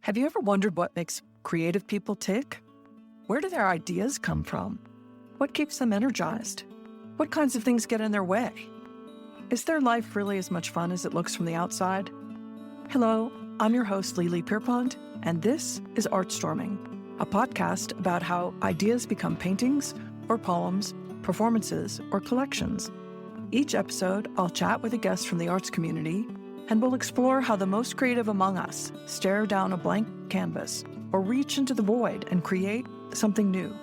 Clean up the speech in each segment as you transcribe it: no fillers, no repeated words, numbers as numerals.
Have you ever wondered what makes creative people tick? Where do their ideas come from? What keeps them energized? What kinds of things get in their way? Is their life really as much fun as it looks from the outside? Hello, I'm your host, Lili Pierpont, and this is ArtStorming, a podcast about how ideas become paintings or poems, performances, or collections. Each episode, I'll chat with a guest from the arts community, and we'll explore how the most creative among us stare down a blank canvas or reach into the void and create something new.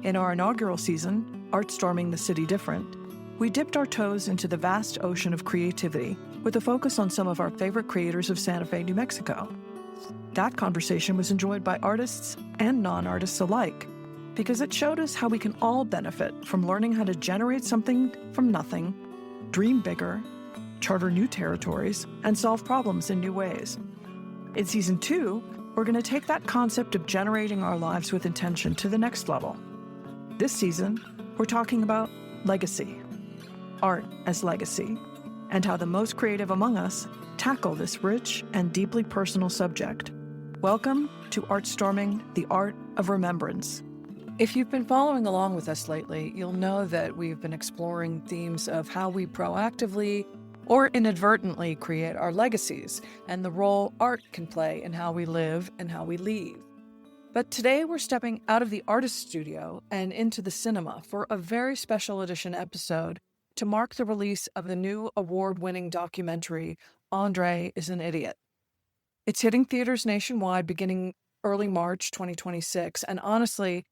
In our inaugural season, ArtStorming the City Different, we dipped our toes into the vast ocean of creativity with a focus on some of our favorite creators of Santa Fe, New Mexico. That conversation was enjoyed by artists and non-artists alike because it showed us how we can all benefit from learning how to generate something from nothing, dream bigger, charter new territories, and solve problems in new ways. In Season 2, we're going to take that concept of generating our lives with intention to the next level. This season, we're talking about legacy, art as legacy, and how the most creative among us tackle this rich and deeply personal subject. Welcome to ArtStorming, the Art of Remembrance. If you've been following along with us lately, you'll know that we've been exploring themes of how we proactively or inadvertently create our legacies and the role art can play in how we live and how we leave. But today we're stepping out of the artist studio and into the cinema for a very special edition episode to mark the release of the new award-winning documentary, André is an Idiot. It's hitting theaters nationwide beginning early March 2026, and honestly,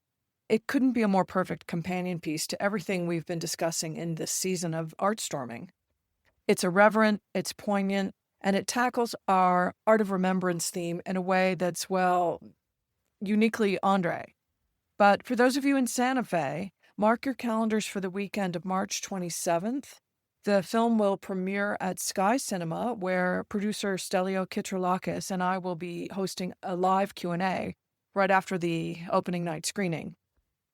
it couldn't be a more perfect companion piece to everything we've been discussing in this season of ArtStorming. It's irreverent, it's poignant, and it tackles our Art of Remembrance theme in a way that's, well, uniquely André. But for those of you in Santa Fe, mark your calendars for the weekend of March 27th. The film will premiere at Sky Cinema, where producer Stelio Kitrilakis and I will be hosting a live Q&A right after the opening night screening.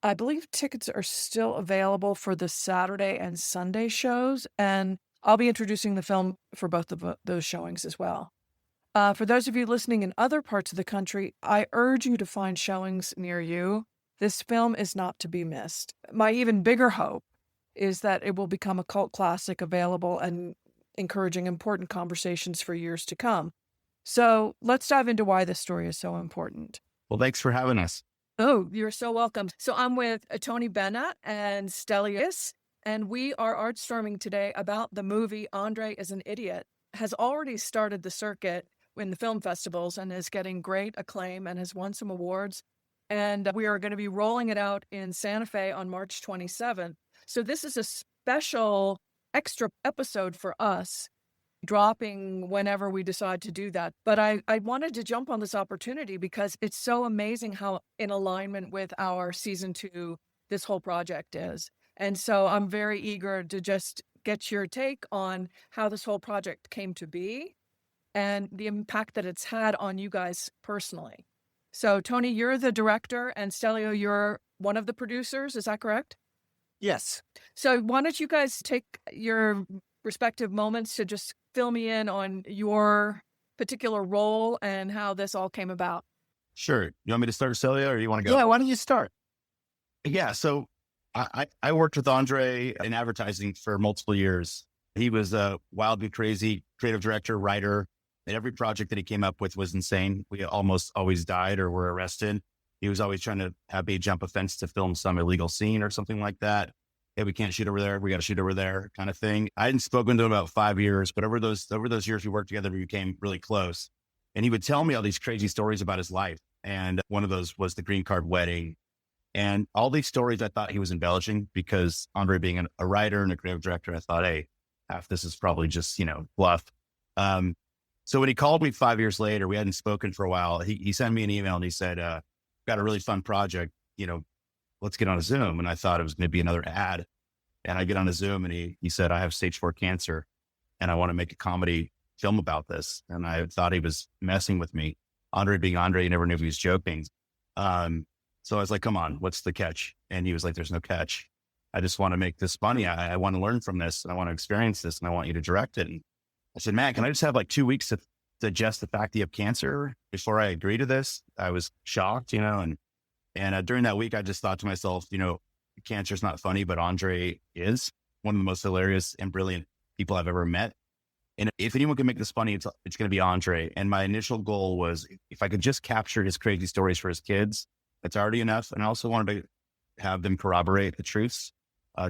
I believe tickets are still available for the Saturday and Sunday shows, and I'll be introducing the film for both of those showings as well. For those of you listening in other parts of the country, I urge you to find showings near you. This film is not to be missed. My even bigger hope is that it will become a cult classic available and encouraging important conversations for years to come. So let's dive into why this story is so important. Well, thanks for having us. Oh, you're so welcome. So I'm with Tony Benna and Stelio, and we are ArtStorming today about the movie André is an Idiot. Has already started the circuit in the film festivals and is getting great acclaim and has won some awards. And we are going to be rolling it out in Santa Fe on March 27th. So this is a special extra episode for us, dropping whenever we decide to do that. But I wanted to jump on this opportunity because it's so amazing how in alignment with our Season 2 this whole project is. And so I'm very eager to just get your take on how this whole project came to be and the impact that it's had on you guys personally. So Tony, you're the director, and Stelio, you're one of the producers. Is that correct? Yes. So why don't you guys take your respective moments to just fill me in on your particular role and how this all came about? Sure. You want me to start, Celia, or you want to go? Yeah, why don't you start? Yeah. So I worked with André in advertising for multiple years. He was a wildly crazy creative director, writer, and every project that he came up with was insane. We almost always died or were arrested. He was always trying to have me jump a fence to film some illegal scene or something like that. Hey, we can't shoot over there. We got to shoot over there, kind of thing. I hadn't spoken to him about 5 years, but over those years we worked together, we became really close. And he would tell me all these crazy stories about his life. And one of those was the green card wedding. And all these stories I thought he was embellishing because André being a writer and a creative director, I thought, hey, half this is probably just, bluff. So when he called me 5 years later, we hadn't spoken for a while. He sent me an email and he said, got a really fun project, let's get on a Zoom. And I thought it was going to be another ad. And I get on a Zoom and he said, I have stage 4 cancer and I want to make a comedy film about this. And I thought he was messing with me. André being André, you never knew if he was joking. So I was like, come on, what's the catch? And he was like, there's no catch. I just want to make this funny. I want to learn from this and I want to experience this and I want you to direct it. And I said, man, can I just have like 2 weeks to digest the fact that you have cancer. Before I agreed to this, I was shocked, and during that week, I just thought to myself, cancer is not funny, but André is one of the most hilarious and brilliant people I've ever met. And if anyone can make this funny, it's going to be André. And my initial goal was, if I could just capture his crazy stories for his kids, that's already enough. And I also wanted to have them corroborate the truths.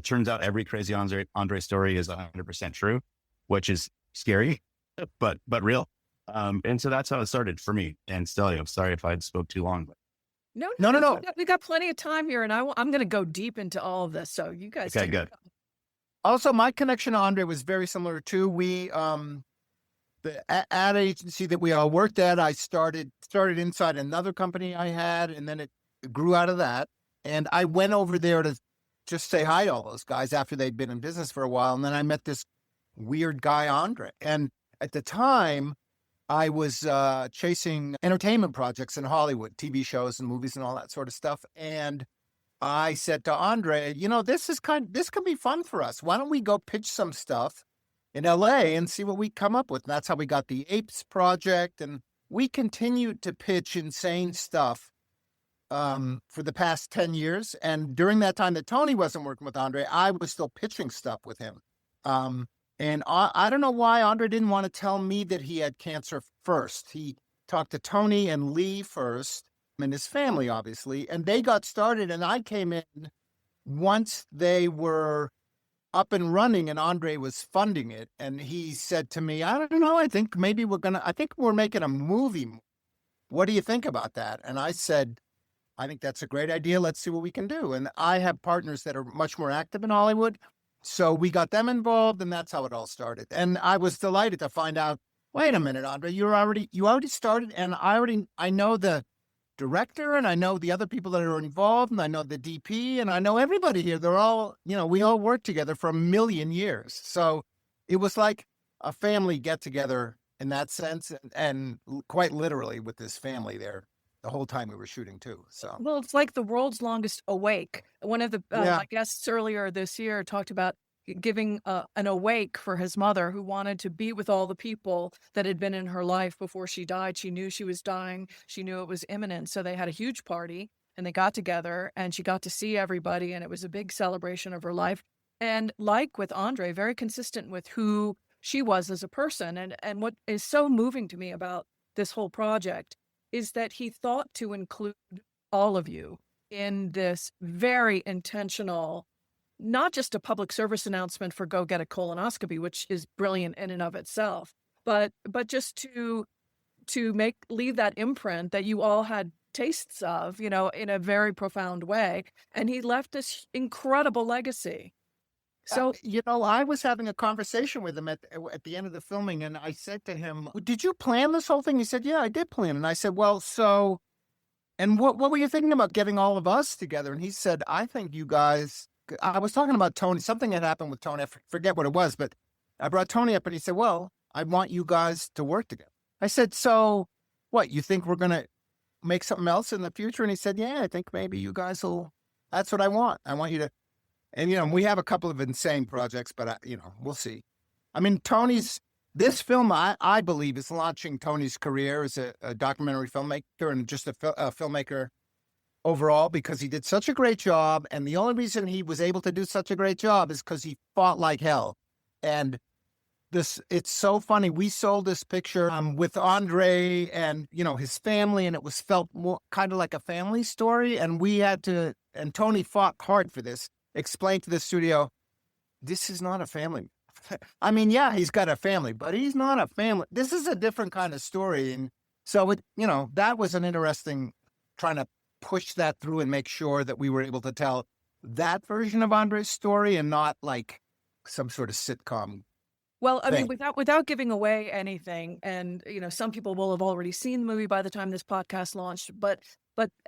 Turns out every crazy André story is 100% true, which is scary, but real. And so that's how it started for me. And Stelio, sorry if I spoke too long. But... No. We got plenty of time here, and I'm going to go deep into all of this. So you guys, okay, good. Also, my connection to André was very similar too. We, the ad agency that we all worked at, I started inside another company I had, and then it grew out of that. And I went over there to just say hi to all those guys after they'd been in business for a while. And then I met this weird guy, André. And at the time, I was chasing entertainment projects in Hollywood, TV shows and movies and all that sort of stuff. And I said to André, this can be fun for us. Why don't we go pitch some stuff in LA and see what we come up with? And that's how we got the Apes project. And we continued to pitch insane stuff for the past 10 years. And during that time that Tony wasn't working with André, I was still pitching stuff with him. And I don't know why André didn't want to tell me that he had cancer first. He talked to Tony and Lee first, and his family, obviously, and they got started. And I came in once they were up and running and André was funding it. And he said to me, I don't know, I think we're making a movie. What do you think about that? And I said, I think that's a great idea. Let's see what we can do. And I have partners that are much more active in Hollywood. So we got them involved, and that's how it all started. And I was delighted to find out, wait a minute, André, you already started, and I know the director, and I know the other people that are involved, and I know the DP, and I know everybody here. They're all, we all worked together for a million years. So it was like a family get together in that sense, and quite literally with this family there the whole time we were shooting too. So, well, it's like the world's longest awake. One of the my guests earlier this year talked about giving an awake for his mother, who wanted to be with all the people that had been in her life before she died. She knew she was dying. She knew it was imminent. So they had a huge party and they got together and she got to see everybody. And it was a big celebration of her life. And like with André, very consistent with who she was as a person. And what is so moving to me about this whole project is that he thought to include all of you in this very intentional, not just a public service announcement for go get a colonoscopy, which is brilliant in and of itself, but just to leave that imprint that you all had tastes of, in a very profound way. And he left this incredible legacy. So, I was having a conversation with him at the end of the filming, and I said to him, did you plan this whole thing? He said, yeah, I did plan. And I said, well, so, and what were you thinking about getting all of us together? And he said, I think you guys, I was talking about Tony, something had happened with Tony. I forget what it was, but I brought Tony up and he said, well, I want you guys to work together. I said, so what, you think we're going to make something else in the future? And he said, yeah, I think maybe you guys that's what I want. I want you to. And, we have a couple of insane projects, but, we'll see. I mean, this film, I believe, is launching Tony's career as a documentary filmmaker and just a filmmaker overall, because he did such a great job. And the only reason he was able to do such a great job is because he fought like hell. And it's so funny. We sold this picture with André and, his family, and it was felt more kind of like a family story. And and Tony fought hard for this. Explain to the studio, this is not a family. I mean, yeah, he's got a family, but he's not a family. This is a different kind of story. And so that was an interesting trying to push that through and make sure that we were able to tell that version of André's story and not like some sort of sitcom. Well, I mean, without giving away anything, and some people will have already seen the movie by the time this podcast launched, but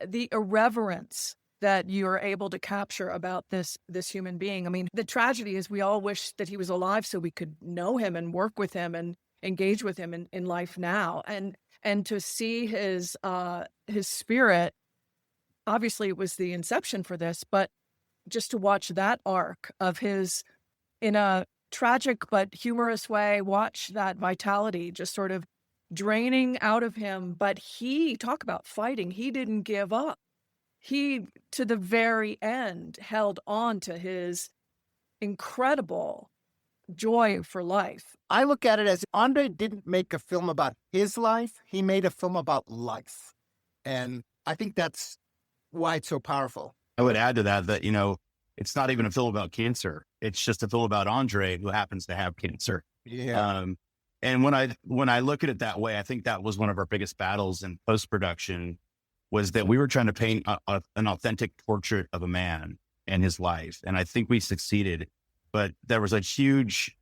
the irreverence that you're able to capture about this human being. I mean, the tragedy is we all wish that he was alive so we could know him and work with him and engage with him in life now. And to see his spirit, obviously it was the inception for this, but just to watch that arc of his, in a tragic but humorous way, watch that vitality just sort of draining out of him, but talk about fighting, he didn't give up. He, to the very end, held on to his incredible joy for life. I look at it as André didn't make a film about his life. He made a film about life. And I think that's why it's so powerful. I would add to that, you know, it's not even a film about cancer. It's just a film about André, who happens to have cancer. Yeah. And when I look at it that way, I think that was one of our biggest battles in post-production, was that we were trying to paint an authentic portrait of a man and his life. And I think we succeeded, but there was a huge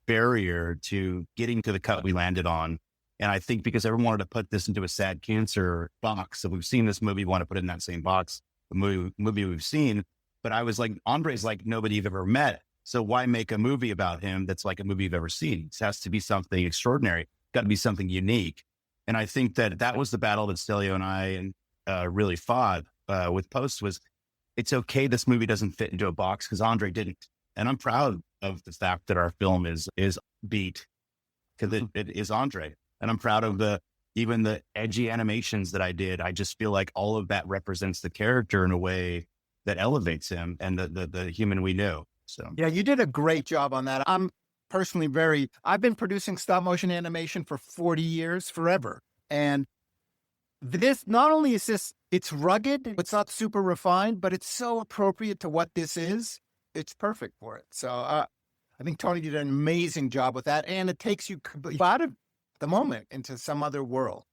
barrier to getting to the cut we landed on. And I think because everyone wanted to put this into a sad cancer box, so we've seen this movie, we want to put it in that same box, the movie we've seen. But I was like, Andre's like nobody you've ever met. So why make a movie about him that's like a movie you've ever seen? It has to be something extraordinary. Got to be something unique. And I think that was the battle that Stelio and I really fought with post, was it's okay this movie doesn't fit into a box, because André didn't. And I'm proud of the fact that our film is beat, because it is André. And I'm proud of even the edgy animations that I did. I just feel like all of that represents the character in a way that elevates him and the human we knew. So yeah, you did a great job on that. I'm personally I've been producing stop motion animation for 40 years, forever. And this, not only is it's rugged, it's not super refined, but it's so appropriate to what this is. It's perfect for it. So I think Tony did an amazing job with that. And it takes you out of the moment into some other world.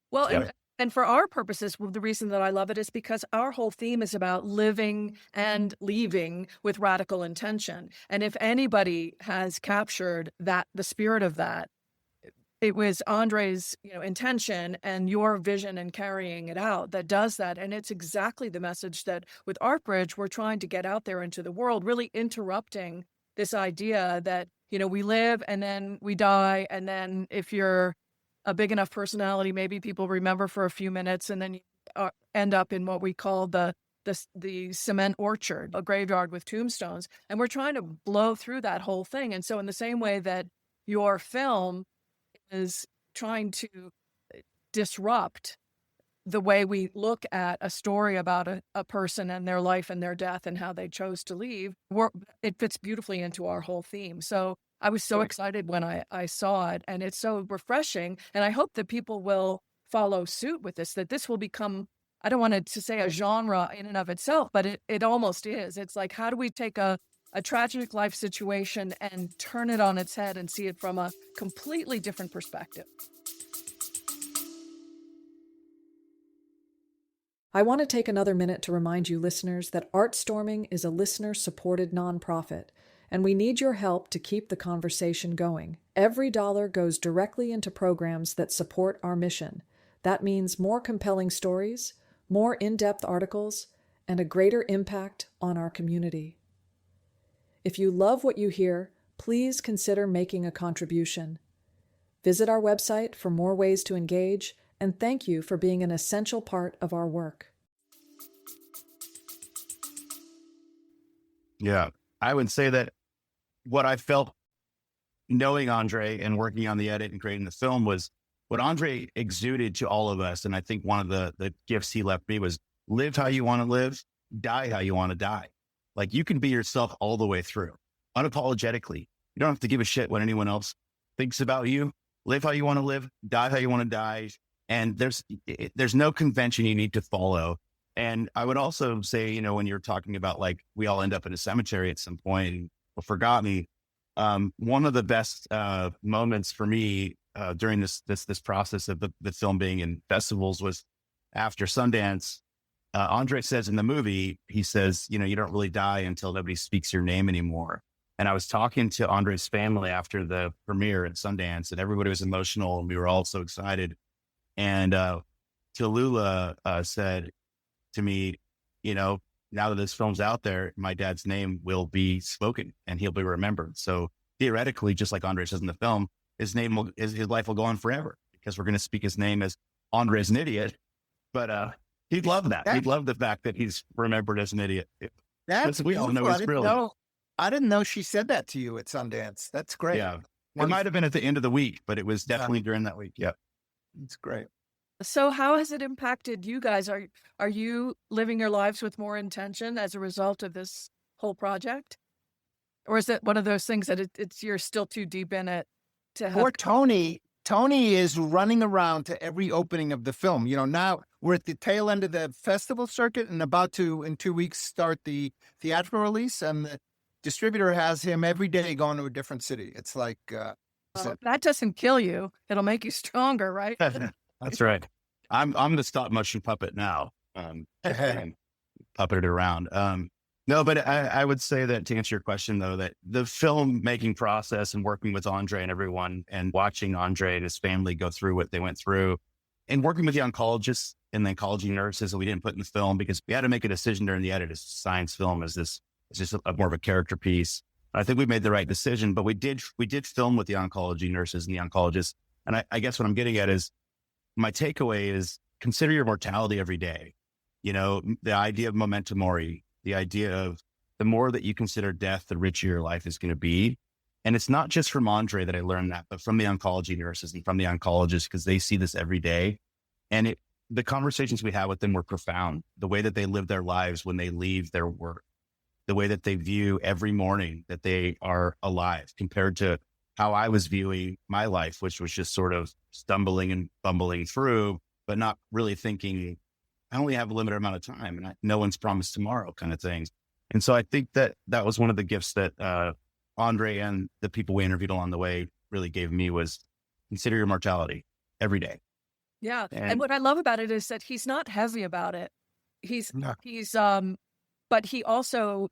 Well, yeah. And for our purposes, the reason that I love it is because our whole theme is about living and leaving with radical intention. And if anybody has captured the spirit of that, it was André's, intention and your vision and carrying it out that does that. And it's exactly the message that with ArtBridge, we're trying to get out there into the world, really interrupting this idea that, we live and then we die. And then if you're a big enough personality, maybe people remember for a few minutes, and then you end up in what we call the cement orchard, a graveyard with tombstones. And we're trying to blow through that whole thing. And so in the same way that your film is trying to disrupt the way we look at a story about a person and their life and their death and how they chose to leave, it fits beautifully into our whole theme. So I was so excited when I saw it, and it's so refreshing. And I hope that people will follow suit with this, that this will become, I don't want to say a genre in and of itself, but it almost is. It's like, how do we take a tragic life situation and turn it on its head and see it from a completely different perspective? I want to take another minute to remind you listeners that ArtStorming is a listener-supported nonprofit, and we need your help to keep the conversation going. Every dollar goes directly into programs that support our mission. That means more compelling stories, more in-depth articles, and a greater impact on our community. If you love what you hear, please consider making a contribution. Visit our website for more ways to engage, and thank you for being an essential part of our work. Yeah, I would say that what I felt knowing André and working on the edit and creating the film was what André exuded to all of us. And I think one of the gifts he left me was live how you want to live, die how you want to die. Like, you can be yourself all the way through, unapologetically. You don't have to give a shit what anyone else thinks about you. Live how you want to live, die how you want to die. And there's no convention you need to follow. And I would also say, when you're talking about, like, we all end up in a cemetery at some point or forgot me. One of the best moments for me during this process of the film being in festivals was after Sundance. André says in the movie, he says, you don't really die until nobody speaks your name anymore. And I was talking to André's family after the premiere at Sundance, and everybody was emotional, and we were all so excited. And Tallulah said to me, now that this film's out there, my dad's name will be spoken and he'll be remembered. So theoretically, just like André says in the film, his life will go on forever, because we're going to speak his name as André's an idiot. But he'd love that. He'd love the fact that he's remembered as an idiot. We all know he's brilliant. I didn't know she said that to you at Sundance. That's great. Yeah. It might have been at the end of the week, but it was definitely during that week. Yeah. It's great. So how has it impacted you guys? Are you living your lives with more intention as a result of this whole project? Or is it one of those things that it's you're still too deep in it to have? Poor Tony is running around to every opening of the film. Now we're at the tail end of the festival circuit and about to, in 2 weeks, start the theatrical release. And the distributor has him every day going to a different city. It's like, That doesn't kill you. It'll make you stronger, right? That's right. I'm the stop motion puppet now. And puppeted around. No, but I would say that to answer your question, though, that the filmmaking process and working with André and everyone and watching André and his family go through what they went through and working with the oncologists and the oncology nurses that we didn't put in the film because we had to make a decision during the edit. It's a science film. It's just more of a character piece. I think we made the right decision, but we did film with the oncology nurses and the oncologists. And I guess what I'm getting at is my takeaway is consider your mortality every day. The idea of memento mori, the idea of the more that you consider death, the richer your life is going to be. And it's not just from André that I learned that, but from the oncology nurses and from the oncologists, because they see this every day. And the conversations we had with them were profound. The way that they live their lives when they leave their work, the way that they view every morning that they are alive compared to how I was viewing my life, which was just sort of stumbling and bumbling through, but not really thinking, I only have a limited amount of time and no one's promised tomorrow kind of things. And so I think that was one of the gifts that André and the people we interviewed along the way really gave me was consider your mortality every day. Yeah. And what I love about it is that he's not heavy about it. But he also,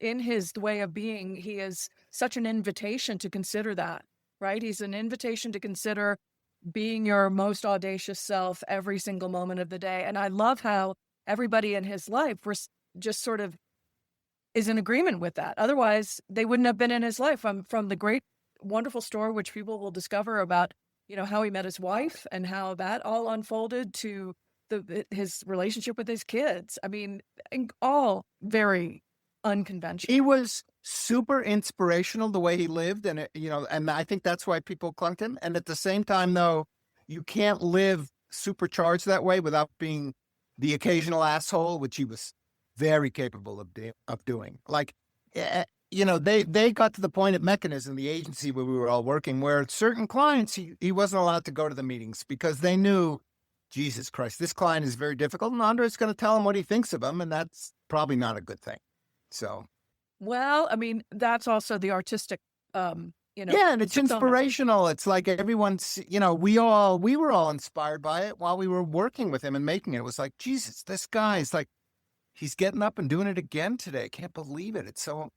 in his way of being, he is such an invitation to consider that, right? He's an invitation to consider being your most audacious self every single moment of the day. And I love how everybody in his life was just sort of is in agreement with that. Otherwise, they wouldn't have been in his life. From the great, wonderful story, which people will discover about, how he met his wife and how that all unfolded to his relationship with his kids. I mean, all very unconventional. He was super inspirational the way he lived. And, and I think that's why people clung to him. And at the same time, though, you can't live supercharged that way without being the occasional asshole, which he was very capable of doing. Like, they got to the point at Mechanism, the agency where we were all working, where certain clients, he wasn't allowed to go to the meetings because they knew, Jesus Christ, this client is very difficult. And Andre's going to tell him what he thinks of him. And that's probably not a good thing. So, well, I mean, that's also the artistic, yeah, and it's inspirational. It's like everyone's, we were all inspired by it while we were working with him and making it. It was like, Jesus, this guy is like, he's getting up and doing it again today. I can't believe it. It's so,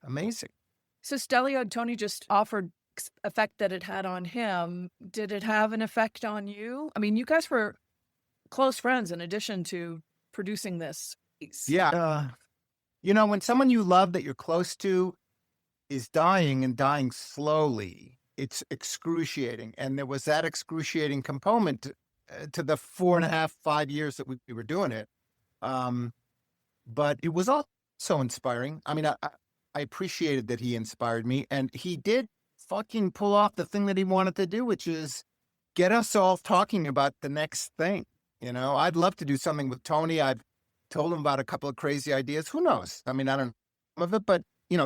amazing. So Stelio and Tony just offered effect that it had on him. Did it have an effect on you? I mean, you guys were close friends in addition to producing this piece. Yeah. When someone you love that you're close to is dying and dying slowly, it's excruciating. And there was that excruciating component to the 4.5, 5 years that we were doing it. But it was also inspiring. I mean, I appreciated that he inspired me, and he did fucking pull off the thing that he wanted to do, which is get us all talking about the next thing. I'd love to do something with Tony. I've told him about a couple of crazy ideas. Who knows? I mean, I don't know of it, but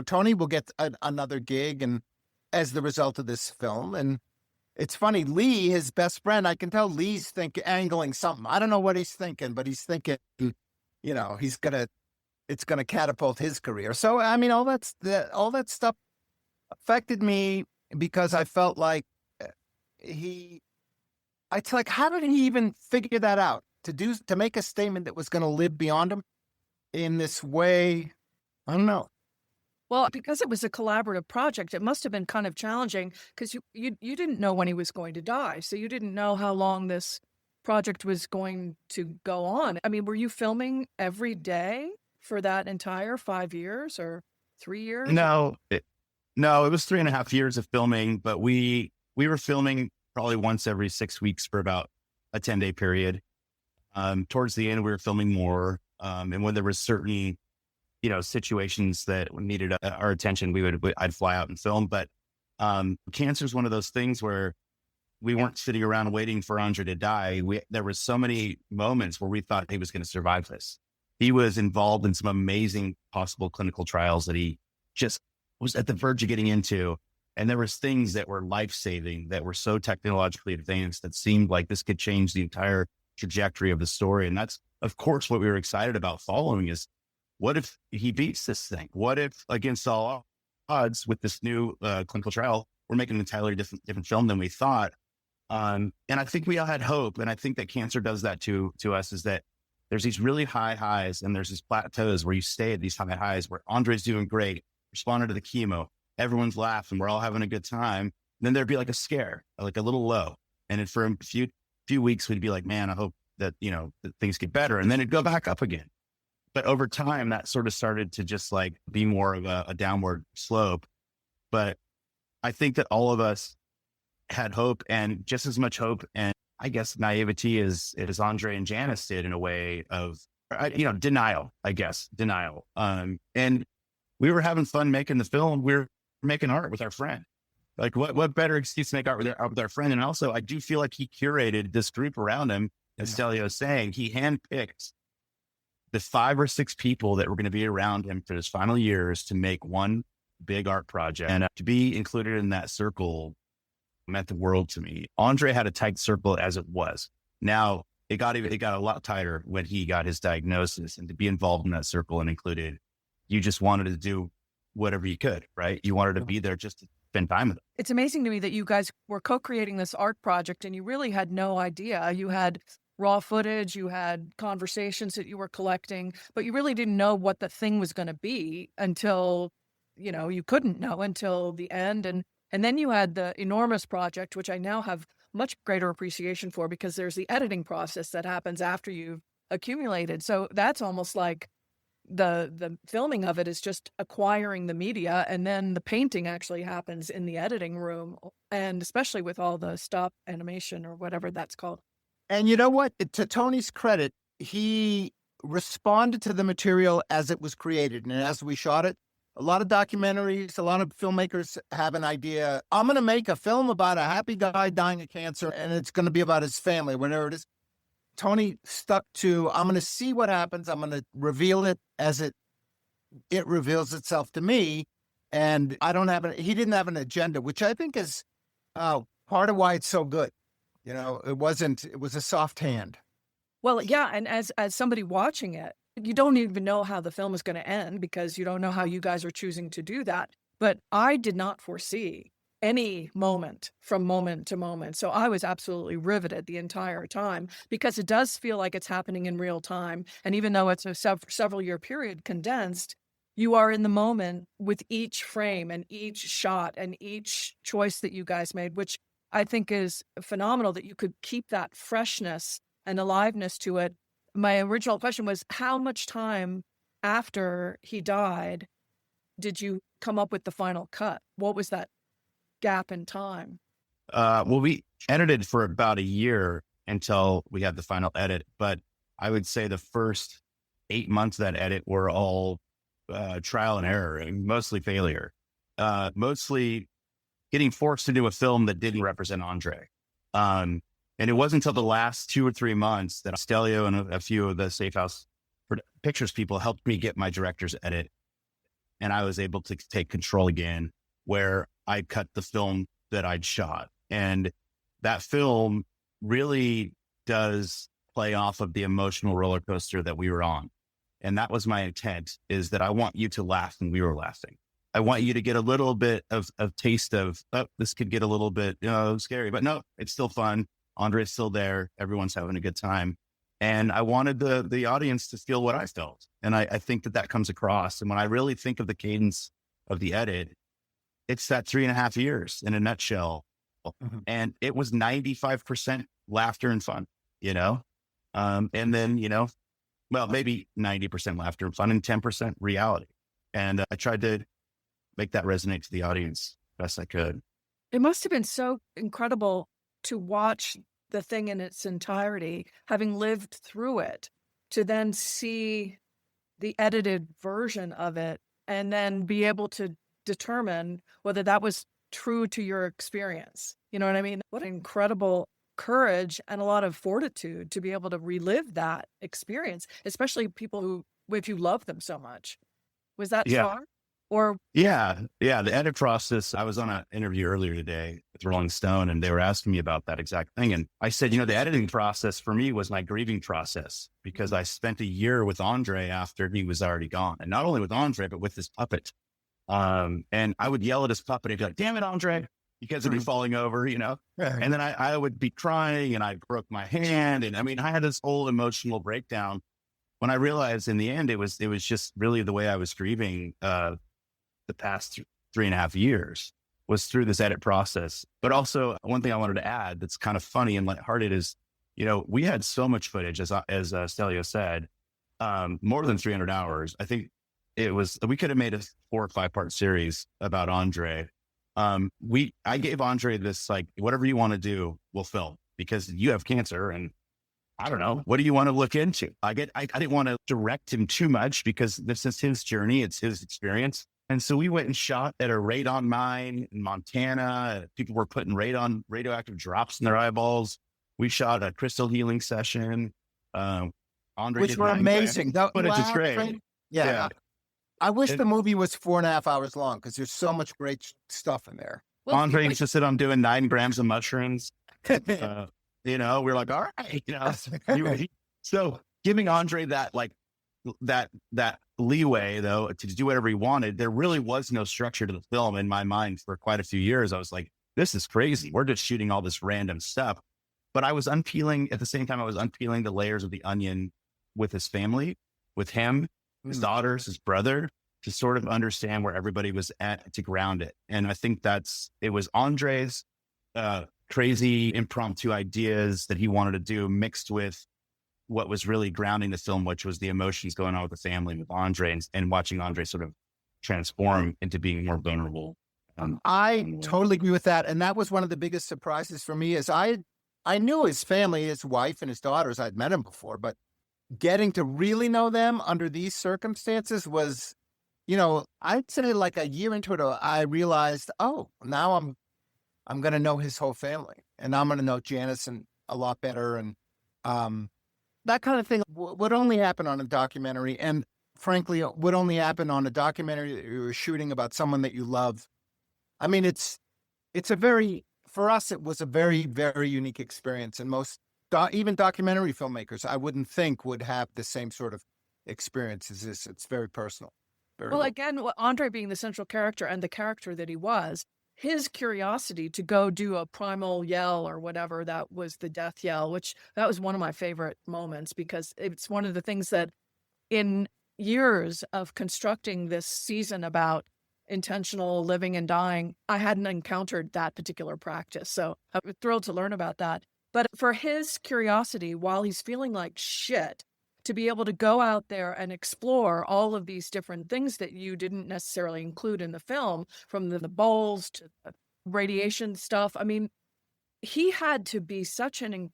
Tony will get another gig and as the result of this film. And it's funny, Lee, his best friend, I can tell Lee's angling something. I don't know what he's thinking, but he's thinking, it's gonna catapult his career. So I mean, all that stuff affected me because I felt like how did he even figure that out? To make a statement that was going to live beyond him in this way, I don't know. Well, because it was a collaborative project, it must have been kind of challenging because you didn't know when he was going to die. So you didn't know how long this project was going to go on. I mean, were you filming every day for that entire 5 years or 3 years? No, it was 3.5 years of filming, but we were filming probably once every 6 weeks for about a 10-day period. Towards the end, we were filming more. And when there was certain, situations that needed our attention, I'd fly out and film. But cancer is one of those things where we weren't sitting around waiting for André to die. There were so many moments where we thought he was going to survive this. He was involved in some amazing possible clinical trials that he just was at the verge of getting into. And there was things that were life-saving, that were so technologically advanced that seemed like this could change the entire trajectory of the story. And that's, of course, what we were excited about following is, what if he beats this thing? What if, against all odds, with this new clinical trial, we're making an entirely different film than we thought? And I think we all had hope. And I think that cancer does that to us, is that there's these really high highs and there's these plateaus where you stay at these high highs, where Andre's doing great, responded to the chemo, everyone's laughing, we're all having a good time. And then there'd be like a scare, like a little low. And then for a few weeks, we'd be like, man, I hope that, that things get better. And then it'd go back up again. But over time, that sort of started to just like be more of a downward slope. But I think that all of us had hope, and just as much hope, and I guess naivety as André and Janice did, in a way of, denial, denial. And we were having fun making the film. We were making art with our friend. Like, what better excuse to make art with our friend? And also, I do feel like he curated this group around him, as Stelio is saying. He handpicked the 5 or 6 people that were going to be around him for his final years to make one big art project. And to be included in that circle meant the world to me. André had a tight circle as it was. Now it got a lot tighter when he got his diagnosis, and to be involved in that circle and included, you just wanted to do whatever you could, right? You wanted to be there just to spend time with them. It's amazing to me that you guys were co-creating this art project and you really had no idea. You had raw footage, you had conversations that you were collecting, but you really didn't know what the thing was going to be until, you couldn't know until the end. And then you had the enormous project, which I now have much greater appreciation for, because there's the editing process that happens after you've accumulated. So that's almost like the filming of it is just acquiring the media, and then the painting actually happens in the editing room, and especially with all the stop animation or whatever that's called. And you know what? To Tony's credit, he responded to the material as it was created and as we shot it. A lot of documentaries, a lot of filmmakers have an idea. I'm going to make a film about a happy guy dying of cancer, and it's going to be about his family, whatever it is. Tony stuck to, I'm going to see what happens. I'm going to reveal it as it reveals itself to me. And he didn't have an agenda, which I think is part of why it's so good. It was a soft hand. Well, yeah. And as somebody watching it, you don't even know how the film is going to end, because you don't know how you guys are choosing to do that. But I did not foresee any moment from moment to moment. So I was absolutely riveted the entire time, because it does feel like it's happening in real time. And even though it's a several year period condensed, you are in the moment with each frame and each shot and each choice that you guys made, which I think is phenomenal, that you could keep that freshness and aliveness to it. My original question was, how much time after he died did you come up with the final cut? What was that gap in time? Well, we edited for about a year until we had the final edit, but I would say the first 8 months of that edit were all trial and error, and mostly failure, mostly getting forced to do a film that didn't represent André. And it wasn't until the last 2 or 3 months that Stelio and a few of the Safe House Pictures people helped me get my director's edit, and I was able to take control again, where I cut the film that I'd shot. And that film really does play off of the emotional roller coaster that we were on. And that was my intent, is that I want you to laugh when we were laughing. I want you to get a little bit of taste of, this could get a little bit scary, but no, it's still fun. Andre's still there. Everyone's having a good time. And I wanted the audience to feel what I felt. And I think that comes across. And when I really think of the cadence of the edit, it's that 3.5 years in a nutshell. Mm-hmm. And it was 95% laughter and fun, and then, maybe 90% laughter and fun and 10% reality. And I tried to make that resonate to the audience best I could. It must have been so incredible to watch the thing in its entirety, having lived through it, to then see the edited version of it and then be able to determine whether that was true to your experience. You know what I mean? What incredible courage and a lot of fortitude to be able to relive that experience, especially people who, if you love them so much. Was that Yeah. far? Or Yeah. The edit process, I was on an interview earlier today with Rolling Stone, and they were asking me about that exact thing. And I said, the editing process for me was my grieving process, because I spent a year with André after he was already gone. And not only with André, but with his puppet. And I would yell at his puppet. He'd be like, "Damn it, André," because it'd be falling over, And then I would be crying, and I broke my hand. And I mean, I had this whole emotional breakdown when I realized in the end, it was just really the way I was grieving, the past 3.5 years was through this edit process. But also one thing I wanted to add that's kind of funny and lighthearted is, we had so much footage, as Stelio said, more than 300 hours. I think we could have made a 4 or 5 part series about André. I gave André this, like, whatever you want to do, we'll film, because you have cancer and I don't know, what do you want to look into? I didn't want to direct him too much, because this is his journey. It's his experience. And so we went and shot at a radon mine in Montana. People were putting radioactive drops in their eyeballs. We shot a crystal healing session. André, which were amazing. But it's just great. Yeah. I wish the movie was 4.5 hours long, because there's so much great stuff in there. Well, André used to sit on doing 9 grams of mushrooms. We're like, all right, So giving André that, like, that leeway, though, to do whatever he wanted, there really was no structure to the film in my mind for quite a few years. I was like, this is crazy. We're just shooting all this random stuff. But at the same time, I was unpeeling the layers of the onion with his family, with him, his daughters, his brother, to sort of understand where everybody was at, to ground it. And I think it was André's crazy impromptu ideas that he wanted to do, mixed with what was really grounding the film, which was the emotions going on with the family, with André, and watching André sort of transform into being more vulnerable. I totally agree with that. And that was one of the biggest surprises for me, is I knew his family, his wife and his daughters. I'd met him before, but getting to really know them under these circumstances was, I'd say like a year into it, I realized, now I'm going to know his whole family, and I'm going to know Janice a lot better. And that kind of thing would only happen on a documentary. And frankly, it would only happen on a documentary that you were shooting about someone that you love. I mean, for us, it was a very, very unique experience. And most, even documentary filmmakers, I wouldn't think would have the same sort of experience as this. It's very personal. Again, André being the central character and the character that he was, his curiosity to go do a primal yell or whatever, that was the death yell, which that was one of my favorite moments, because it's one of the things that in years of constructing this season about intentional living and dying, I hadn't encountered that particular practice. So I'm thrilled to learn about that. But for his curiosity, while he's feeling like shit, to be able to go out there and explore all of these different things that you didn't necessarily include in the film, from the bowls to the radiation stuff. I mean, he had to be such an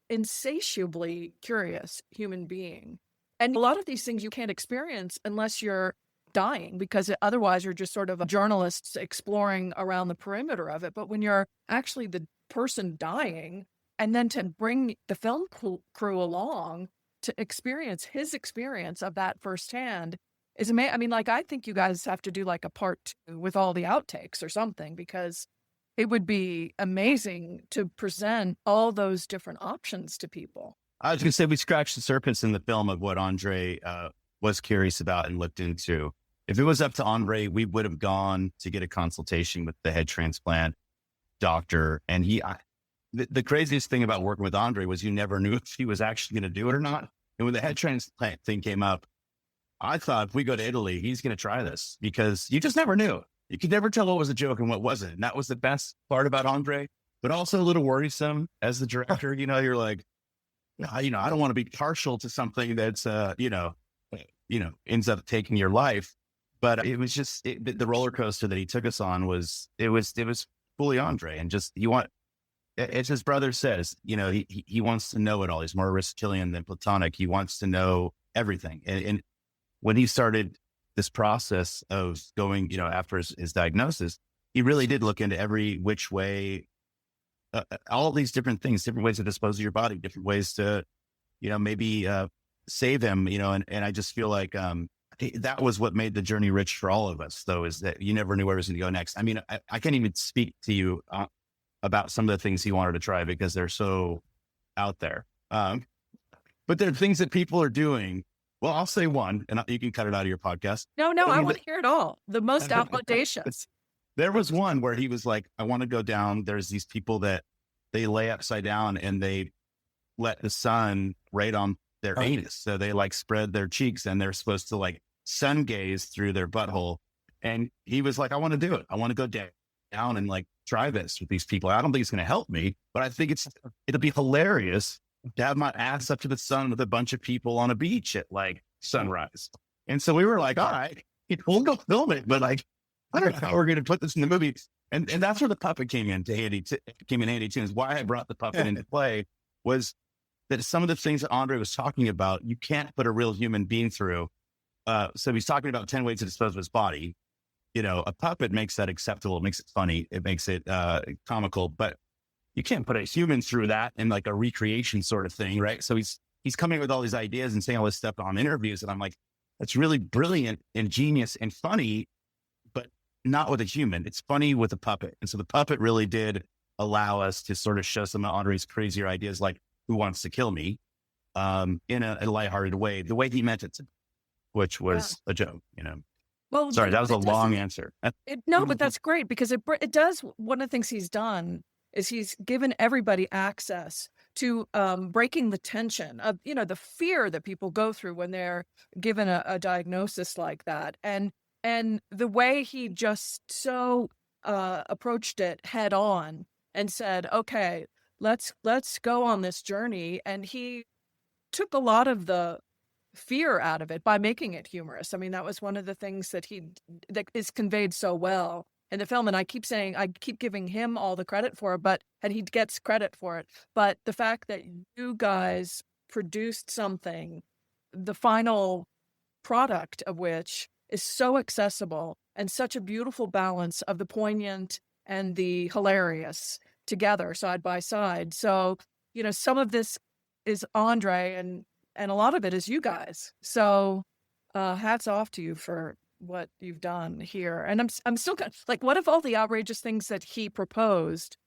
insatiably curious human being. And a lot of these things you can't experience unless you're dying, because otherwise you're just sort of a journalist exploring around the perimeter of it. But when you're actually the person dying, and then to bring the film crew along to experience his experience of that firsthand is amazing. I mean, like, I think you guys have to do like a part 2 with all the outtakes or something, because it would be amazing to present all those different options to people. I was going to say, we scratched the surface in the film of what André was curious about and looked into. If it was up to André, we would have gone to get a consultation with the head transplant doctor. And the craziest thing about working with André was you never knew if he was actually going to do it or not. And when the head transplant thing came up, I thought, if we go to Italy, he's going to try this, because you just never knew. You could never tell what was a joke and what wasn't. And that was the best part about André, but also a little worrisome as the director. You're like, I don't want to be partial to something that's, ends up taking your life. But it was just the roller coaster that he took us on was fully André, and just as his brother says, he wants to know it all. He's more Aristotelian than Platonic. He wants to know everything. And when he started this process of going, after his diagnosis, he really did look into every which way all these different things, different ways to dispose of your body, different ways to, maybe save him, and I just feel like that was what made the journey rich for all of us, though, is that you never knew where it was going to go next. I mean, I can't even speak to you about some of the things he wanted to try because they're so out there. But there are things that people are doing. Well, I'll say one, and you can cut it out of your podcast. No, I want to hear it all. The most audacious. There was one where he was like, I want to go down. There's these people that they lay upside down and they let the sun right on their anus. So they like spread their cheeks and they're supposed to like sun gaze through their butthole. And he was like, I want to do it. I want to go down and like try this with these people. I don't think it's going to help me, but I think it'll be hilarious to have my ass up to the sun with a bunch of people on a beach at like sunrise. And so we were like, all right, we'll go film it. But like, I don't know how we're going to put this in the movie. And that's where the puppet came in handy too. Is why I brought the puppet into play was that some of the things that André was talking about, you can't put a real human being through. So he's talking about 10 ways to dispose of his body. A puppet makes that acceptable. It makes it funny. It makes it comical, but you can't put a human through that in like a recreation sort of thing. Right. So he's coming with all these ideas and saying all this stuff on interviews. And I'm like, that's really brilliant and genius and funny, but not with a human. It's funny with a puppet. And so the puppet really did allow us to sort of show some of André's crazier ideas, like who wants to kill me, in a lighthearted way, the way he meant it, which was a joke, Well, sorry, that was a long answer. No, but that's great because it does. One of the things he's done is he's given everybody access to breaking the tension of, the fear that people go through when they're given a diagnosis like that. And the way he just so approached it head on and said, okay, let's go on this journey. And he took a lot of the fear out of it by making it humorous. I mean, that was one of the things that is conveyed so well in the film. And I keep giving him all the credit for it, and he gets credit for it. But the fact that you guys produced something, the final product of which is so accessible and such a beautiful balance of the poignant and the hilarious together side by side. So, some of this is André and a lot of it is you guys. So hats off to you for what you've done here. And I'm still like, what if all the outrageous things that he proposed,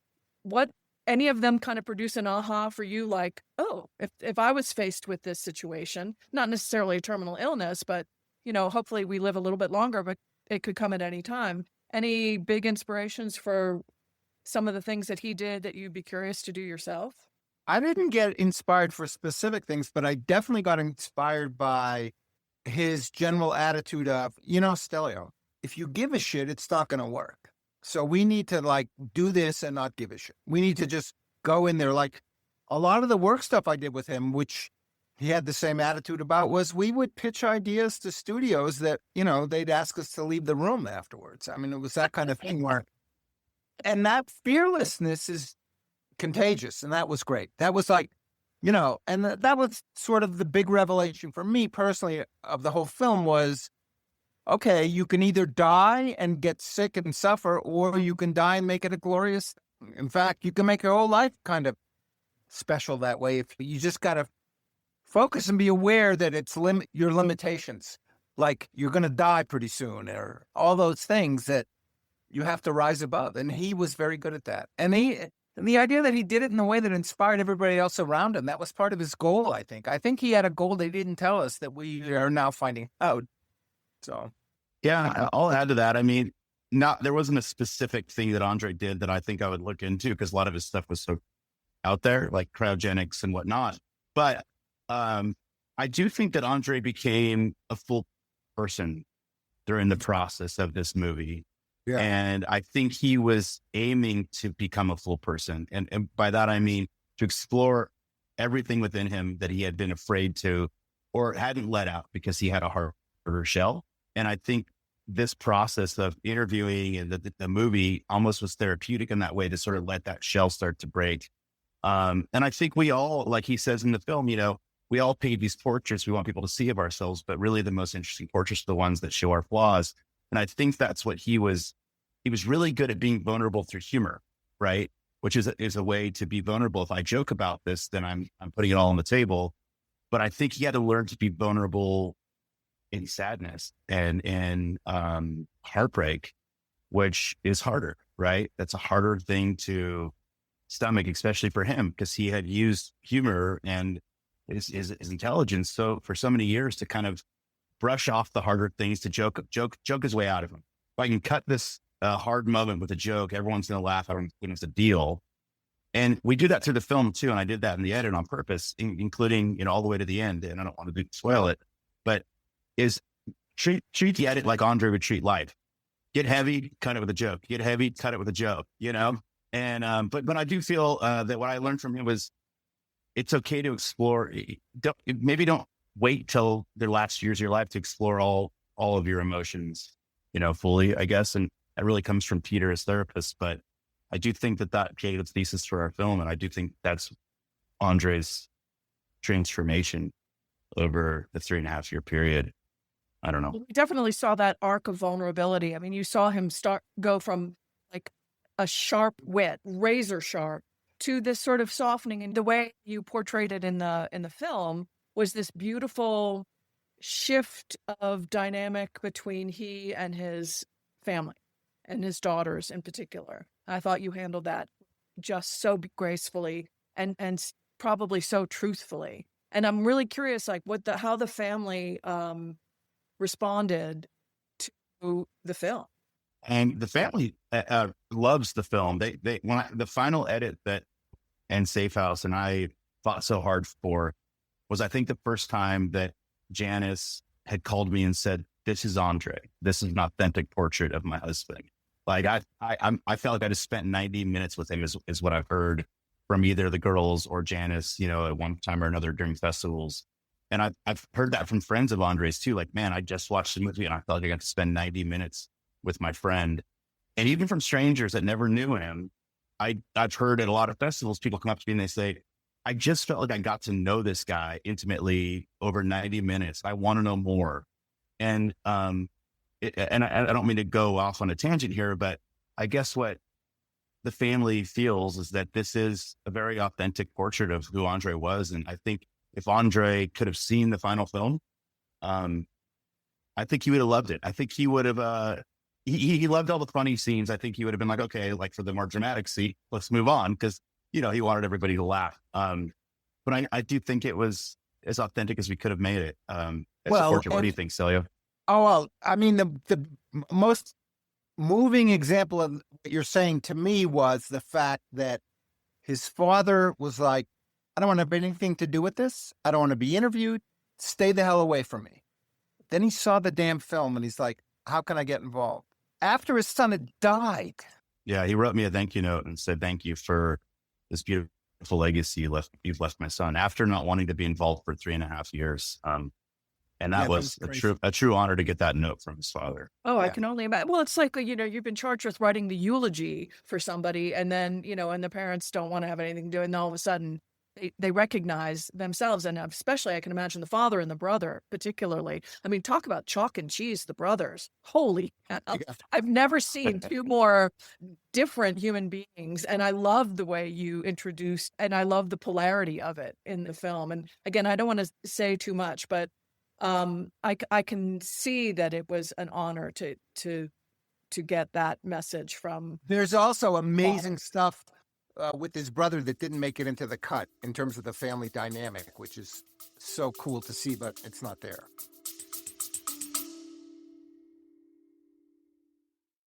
what any of them kind of produce an aha for you? Like, oh, if I was faced with this situation, not necessarily a terminal illness, but, hopefully we live a little bit longer, but it could come at any time. Any big inspirations for some of the things that he did that you'd be curious to do yourself? I didn't get inspired for specific things, but I definitely got inspired by his general attitude of, Stelio, if you give a shit, it's not going to work. So we need to like do this and not give a shit. We need to just go in there. Like a lot of the work stuff I did with him, which he had the same attitude about, was we would pitch ideas to studios that, they'd ask us to leave the room afterwards. I mean, it was that kind of thing where, and that fearlessness is contagious. And that was great. That was like, and that was sort of the big revelation for me personally of the whole film was, okay, you can either die and get sick and suffer, or you can die and make it a glorious. In fact, you can make your whole life kind of special that way. If you just got to focus and be aware that it's your limitations, like you're going to die pretty soon, or all those things that you have to rise above. And he was very good at that. And the idea that he did it in a way that inspired everybody else around him, that was part of his goal, I think. I think he had a goal they didn't tell us that we are now finding out. So, yeah, I'll add to that. I mean, there wasn't a specific thing that André did that I think I would look into because a lot of his stuff was so out there, like cryogenics and whatnot. But I do think that André became a full person during the process of this movie. Yeah. And I think he was aiming to become a full person. And by that, I mean to explore everything within him that he had been afraid to, or hadn't let out because he had a harder shell. And I think this process of interviewing and the movie almost was therapeutic in that way to sort of let that shell start to break. And I think we all, like he says in the film, we all paint these portraits we want people to see of ourselves, but really the most interesting portraits are the ones that show our flaws. And I think that's what he was really good at, being vulnerable through humor, right? which is a way to be vulnerable. If I joke about this, then I'm putting it all on the table. But I think he had to learn to be vulnerable in sadness and in heartbreak, which is harder, right? That's a harder thing to stomach, especially for him, because he had used humor and his intelligence so for so many years to kind of brush off the harder things, to joke his way out of them. If I can cut this hard moment with a joke, everyone's going to laugh. I don't think it's a deal. And we do that through the film too. And I did that in the edit on purpose, including, all the way to the end. And I don't want to spoil it, but is treat the edit like André would treat life. Get heavy, cut it with a joke. Get heavy, cut it with a joke, And, but I do feel that what I learned from him was it's okay to explore. Maybe don't wait till the last years of your life to explore all of your emotions, fully, I guess. And that really comes from Peter as therapist. But I do think that creative thesis for our film. And I do think that's André's transformation over the 3.5-year period. I don't know. We definitely saw that arc of vulnerability. I mean, you saw him go from like a sharp wit, razor sharp, to this sort of softening. And the way you portrayed it in the film was this beautiful shift of dynamic between he and his family and his daughters in particular. I thought you handled that just so gracefully and probably so truthfully. And I'm really curious, like how the family responded to the film. And the family loves the film. They the final edit and Safe House and I fought so hard for was, I think, the first time that Janice had called me and said, "This is André. This is an authentic portrait of my husband." Like I felt like I just spent 90 minutes with him is what I've heard from either the girls or Janice, at one time or another during festivals. And I've heard that from friends of André's too. Like, man, I just watched the movie and I felt like I got to spend 90 minutes with my friend. And even from strangers that never knew him, I've heard at a lot of festivals, people come up to me and they say, I just felt like I got to know this guy intimately over 90 minutes. I want to know more. And, I don't mean to go off on a tangent here, but I guess what the family feels is that this is a very authentic portrait of who André was. And I think if André could have seen the final film, I think he would have loved it. I think he would have, he loved all the funny scenes. I think he would have been like, okay, like for the more dramatic scene, let's move on. Cause he wanted everybody to laugh. But I do think it was as authentic as we could have made it. What do you think, Stelio? Oh, well, I mean, the most moving example of what you're saying to me was the fact that his father was like, I don't want to have anything to do with this. I don't want to be interviewed. Stay the hell away from me. Then he saw the damn film and he's like, how can I get involved? After his son had died. Yeah, he wrote me a thank you note and said, thank you for this beautiful legacy you've left my son, after not wanting to be involved for 3.5 years. And that was a true honor to get that note from his father. Oh, yeah. I can only imagine. Well, it's like, you've been charged with writing the eulogy for somebody, and then, and the parents don't want to have anything to do. And all of a sudden they recognize themselves. And especially I can imagine the father and the brother, particularly. I mean, talk about chalk and cheese, the brothers. Holy, I've never seen two more different human beings. And I love the way you introduced, and I love the polarity of it in the film. And again, I don't want to say too much, but I can see that it was an honor to get that message from. There's also amazing stuff with his brother that didn't make it into the cut in terms of the family dynamic, which is so cool to see, but it's not there.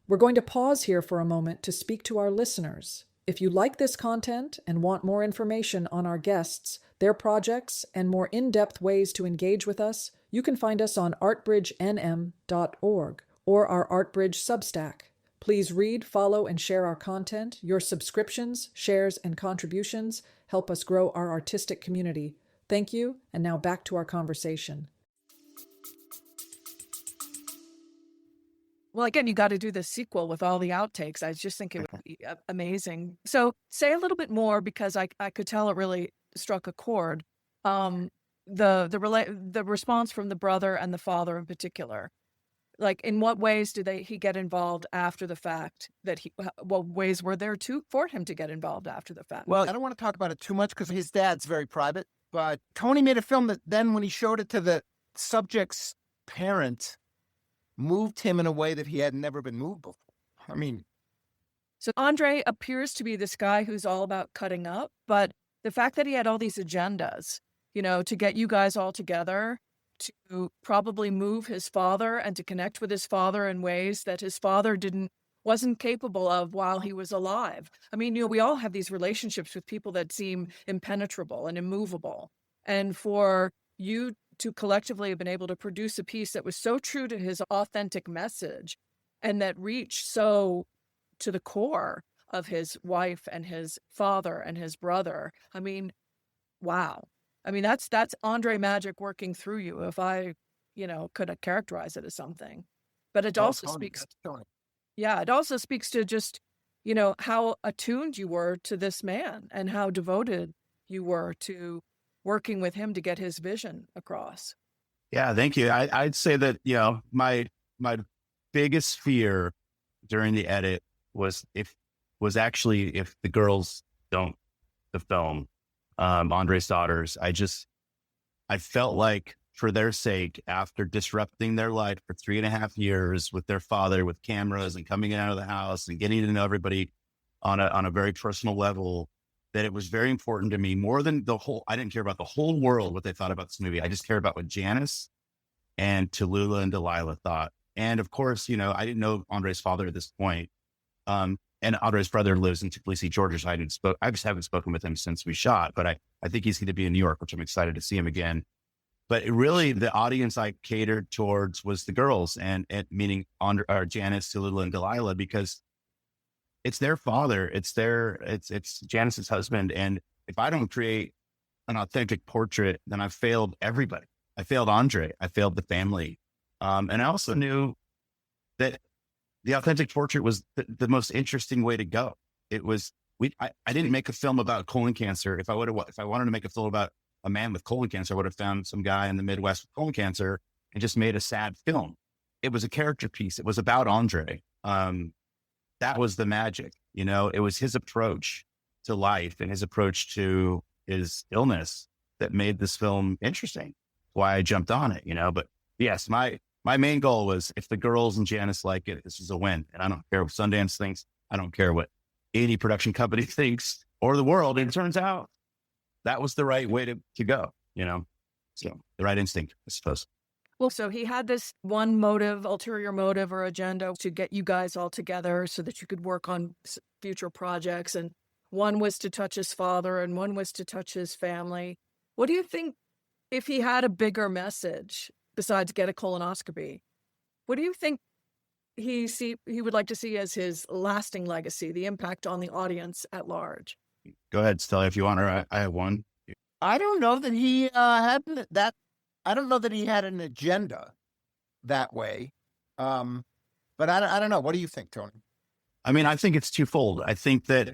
We're going to pause here for a moment to speak to our listeners. If you like this content and want more information on our guests, their projects, and more in-depth ways to engage with us, you can find us on artbridgenm.org or our ArtBridge Substack. Please read, follow, and share our content. Your subscriptions, shares, and contributions help us grow our artistic community. Thank you, and now back to our conversation. Well, again, you got to do the sequel with all the outtakes. I just think it would be amazing. So say a little bit more, because I could tell it really struck a chord. The response from the brother and the father in particular. Like, in what ways did he get involved after the fact? What ways were there for him to get involved after the fact? Well, I don't want to talk about it too much because his dad's very private, but Tony made a film that then when he showed it to the subject's parent, moved him in a way that he had never been moved before. I mean, so André appears to be this guy who's all about cutting up, but the fact that he had all these agendas, to get you guys all together, to probably move his father and to connect with his father in ways that his father wasn't capable of while he was alive. I mean, we all have these relationships with people that seem impenetrable and immovable. And for you to collectively have been able to produce a piece that was so true to his authentic message and that reached so to the core of his wife and his father and his brother. I mean, wow. I mean, that's André magic working through you, if I, could characterize it as something. But it also speaks, it also speaks to just, how attuned you were to this man and how devoted you were to working with him to get his vision across. Yeah, thank you. I'd say that, my biggest fear during the edit was if the girls don't the film, Andre's daughters. I felt like for their sake, after disrupting their life for 3.5 years with their father, with cameras and coming out of the house and getting to know everybody on a very personal level, that it was very important to me more than I didn't care about the whole world, what they thought about this movie. I just cared about what Janice and Tallulah and Delilah thought. And of course, I didn't know Andre's father at this point. And Andre's brother lives in Tbilisi, Georgia. So I just haven't spoken with him since we shot, but I think he's going to be in New York, which I'm excited to see him again. But really the audience I catered towards was the girls and meaning Janice, Tallulah, and Delilah, because it's their father. It's Janice's husband. And if I don't create an authentic portrait, then I've failed everybody. I failed André. I failed the family. And I also knew that the authentic portrait was the most interesting way to go. It was, I didn't make a film about colon cancer. If I wanted to make a film about a man with colon cancer, I would have found some guy in the Midwest with colon cancer and just made a sad film. It was a character piece. It was about André. That was the magic, it was his approach to life and his approach to his illness that made this film interesting. Why I jumped on it, but yes, my main goal was if the girls and Janice like it, this is a win. And I don't care what Sundance thinks. I don't care what any production company thinks or the world. And it turns out that was the right way to go, so the right instinct, I suppose. Well, so he had this one motive, ulterior motive or agenda to get you guys all together so that you could work on future projects. And one was to touch his father and one was to touch his family. What do you think, if he had a bigger message besides get a colonoscopy, what do you think he would like to see as his lasting legacy, the impact on the audience at large? Go ahead, Stelio, if you want, or I have one. I don't know that he had that. I don't know that he had an agenda that way. But I don't know. What do you think, Tony? I mean, I think it's twofold. I think that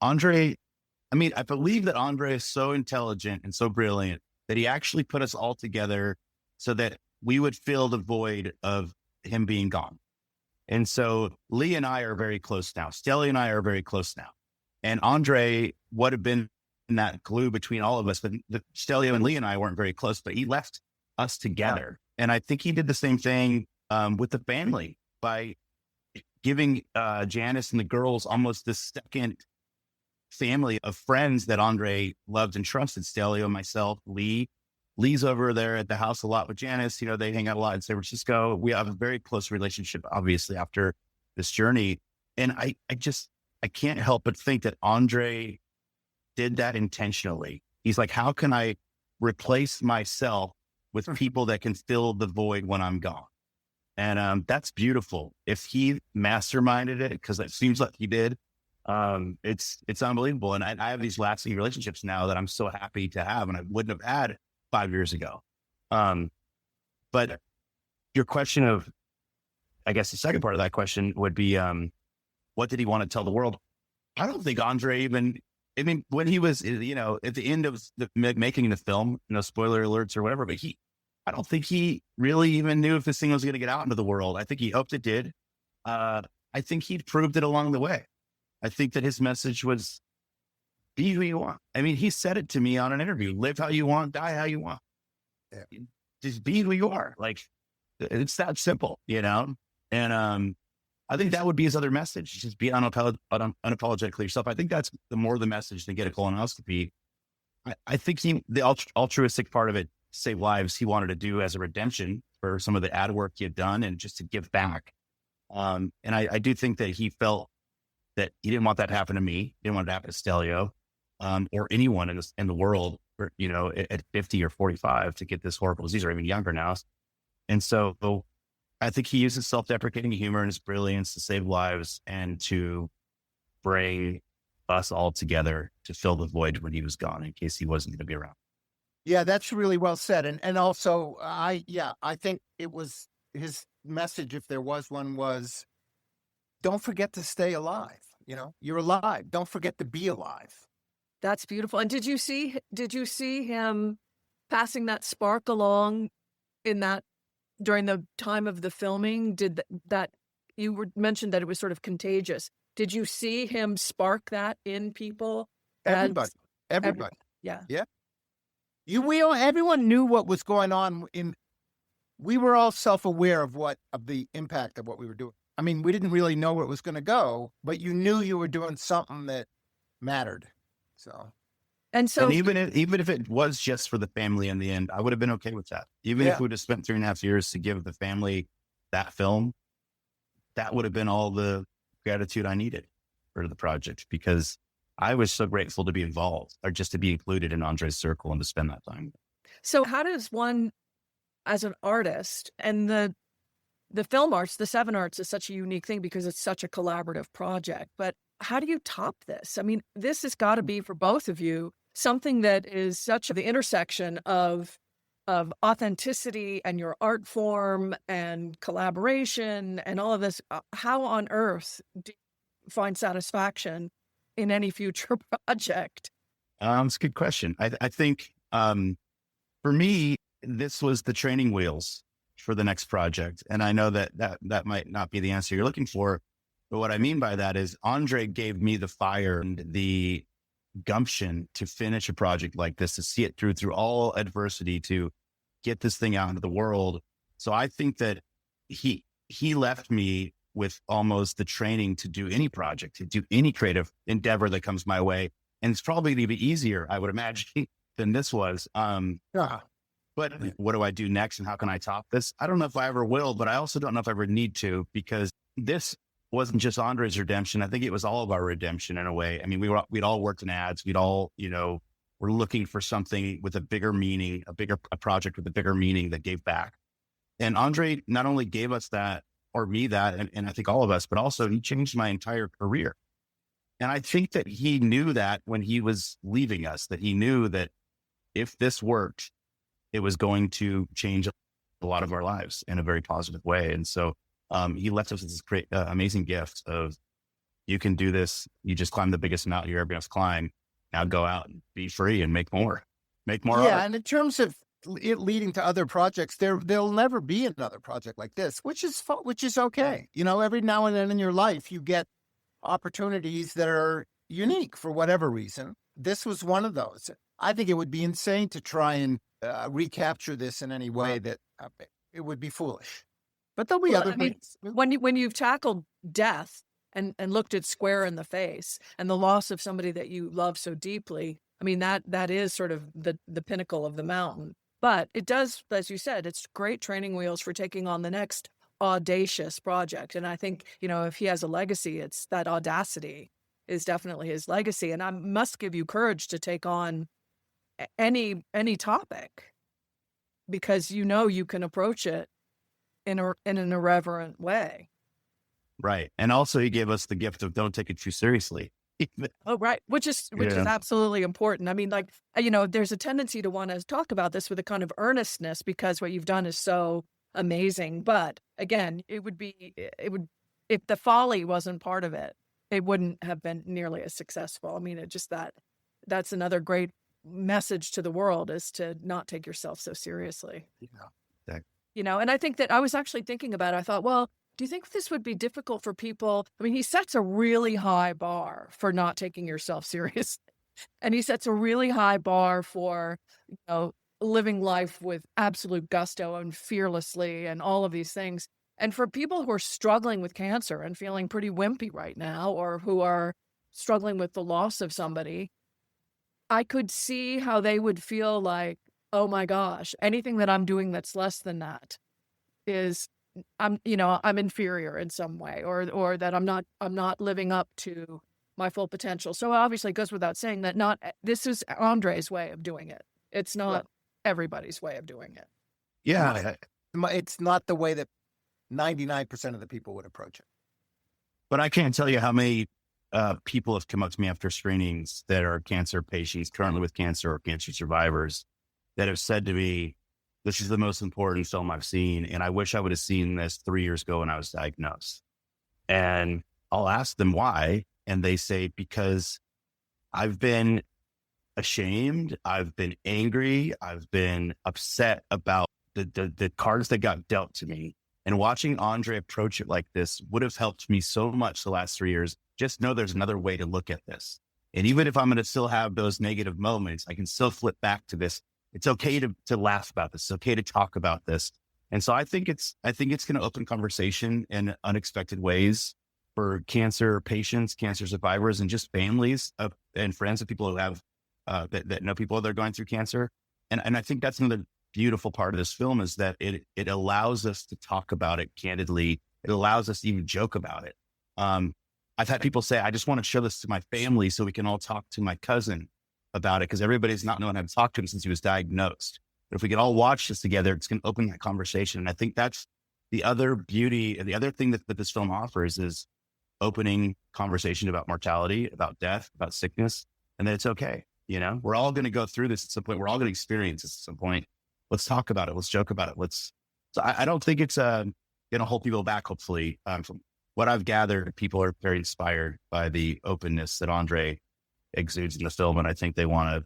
I believe that André is so intelligent and so brilliant that he actually put us all together so that we would fill the void of him being gone. And so Lee and I are very close now. Stelio and I are very close now. And André would have been that glue between all of us, but Stelio and Lee and I weren't very close, but he left us together. And I think he did the same thing with the family by giving Janice and the girls almost this second family of friends that André loved and trusted. Stelio, myself, Lee's over there at the house a lot with Janice. They hang out a lot in San Francisco. We have a very close relationship, obviously, after this journey. And I can't help but think that André did that intentionally. He's like, how can I replace myself with people that can fill the void when I'm gone? And that's beautiful. If he masterminded it, because it seems like he did, it's unbelievable. And I have these lasting relationships now that I'm so happy to have, and I wouldn't have had 5 years ago. But your question of, I guess the second part of that question would be, what did he want to tell the world? I don't think André even, when he was, at the end of making the film, no spoiler alerts or whatever, but I don't think he really even knew if this thing was going to get out into the world. I think he hoped it did. I think he proved it along the way. I think that his message was be who you want. I mean, he said it to me on an interview, live how you want, die how you want. Yeah. Just be who you are. Like, it's that simple, you know? And I think that would be his other message. Just be unapologetically yourself. I think that's the more the message than get a colonoscopy. I think the altruistic part of it, save lives, he wanted to do as a redemption for some of the ad work he had done and just to give back. And I do think that he felt that he didn't want that to happen to me. He didn't want it to happen to Stelio, or anyone in the world, or, you know, at 50 or 45 to get this horrible disease, or even younger now. And so I think he uses self-deprecating humor and his brilliance to save lives and to bring us all together to fill the void when he was gone, in case he wasn't going to be around. Yeah, that's really well said. And also, I think it was his message, if there was one, was don't forget to stay alive. You know, you're alive. Don't forget to be alive. That's beautiful. And did you see him passing that spark along in that during the time of the filming? Did that you mentioned that it was sort of contagious? Did you see him spark that in people? Everybody. Yeah. Everyone knew what was going on. We were all self-aware of the impact of what we were doing. I mean, we didn't really know where it was going to go, but you knew you were doing something that mattered. And even if it was just for the family in the end, I would have been okay with that. Even if we would have spent 3.5 years to give the family that film, that would have been all the gratitude I needed for the project, because I was so grateful to be involved, or just to be included in Andre's circle and to spend that time. So how does one, as an artist, and the film arts, the 7 arts is such a unique thing because it's such a collaborative project, but how do you top this? I mean, this has got to be, for both of you, something that is such the intersection of authenticity and your art form and collaboration and all of this. How on earth do you find satisfaction in any future project? It's a good question. I think for me, this was the training wheels for the next project. And I know that might not be the answer you're looking for, but what I mean by that is André gave me the fire and the gumption to finish a project like this, to see it through all adversity, to get this thing out into the world. So I think that he left me with almost the training to do any project, to do any creative endeavor that comes my way. And it's probably going to be easier, I would imagine, than this was. But what do I do next, and how can I top this? I don't know if I ever will, but I also don't know if I ever need to, because this wasn't just Andre's redemption. I think it was all of our redemption in a way. I mean, we'd all worked in ads. We'd all, were looking for something with a bigger meaning, a project with a bigger meaning that gave back. And André not only gave us that, or me that, and I think all of us, but also he changed my entire career. And I think that he knew that when he was leaving us, that he knew that if this worked, it was going to change a lot of our lives in a very positive way. And so he left us with this great, amazing gift of, you can do this. You just climbed the biggest mountain you're ever going to climb. Now go out and be free and make more. Yeah. Art. And in terms of it leading to other projects, there'll never be another project like this, which is okay. Every now and then in your life, you get opportunities that are unique for whatever reason. This was one of those. I think it would be insane to try and recapture this in any way. That it would be foolish. But there'll be other things. When you've tackled death and looked it square in the face, and the loss of somebody that you love so deeply, I mean, that is sort of the pinnacle of the mountain. But it does, as you said, it's great training wheels for taking on the next audacious project. And I think, if he has a legacy, it's that audacity is definitely his legacy. And I must give you courage to take on any topic, because you can approach it in an irreverent way. Right. And also he gave us the gift of don't take it too seriously. Oh, right. Which is absolutely important. I mean, there's a tendency to want to talk about this with a kind of earnestness because what you've done is so amazing. But again, it would if the folly wasn't part of it, it wouldn't have been nearly as successful. I mean, that's another great message to the world is to not take yourself so seriously. Yeah. And I think that I was actually thinking about it. I thought, well, do you think this would be difficult for people? I mean, he sets a really high bar for not taking yourself seriously. And he sets a really high bar for, living life with absolute gusto and fearlessly and all of these things. And for people who are struggling with cancer and feeling pretty wimpy right now, or who are struggling with the loss of somebody, I could see how they would feel like, oh my gosh, anything that I'm doing that's less than that is I'm inferior in some way, or that I'm not living up to my full potential. So obviously it goes without saying that this is Andre's way of doing it. It's not everybody's way of doing it. Yeah. It's not the way that 99% of the people would approach it. But I can't tell you how many people have come up to me after screenings that are cancer patients currently with cancer or cancer survivors that have said to me, this is the most important film I've seen. And I wish I would have seen this 3 years ago when I was diagnosed. And I'll ask them why. And they say, because I've been ashamed, I've been angry, I've been upset about the cards that got dealt to me. And watching André approach it like this would have helped me so much the last 3 years. Just know there's another way to look at this. And even if I'm going to still have those negative moments, I can still flip back to this. It's okay to laugh about this. It's okay to talk about this. And so I think it's going to open conversation in unexpected ways for cancer patients, cancer survivors, and just families and friends of people who have that know people that are going through cancer. And I think that's another beautiful part of this film, is that it allows us to talk about it candidly. It allows us to even joke about it. I've had people say, I just want to show this to my family so we can all talk to my cousin about it, because everybody's not knowing how to talk to him since he was diagnosed. But if we can all watch this together, it's going to open that conversation. And I think that's the other beauty, and the other thing that this film offers is opening conversation about mortality, about death, about sickness, and that it's okay. We're all going to go through this at some point. We're all going to experience this at some point. Let's talk about it. Let's joke about it. So I don't think it's going to hold people back. Hopefully, from what I've gathered, people are very inspired by the openness that André exudes in the film. And I think they want to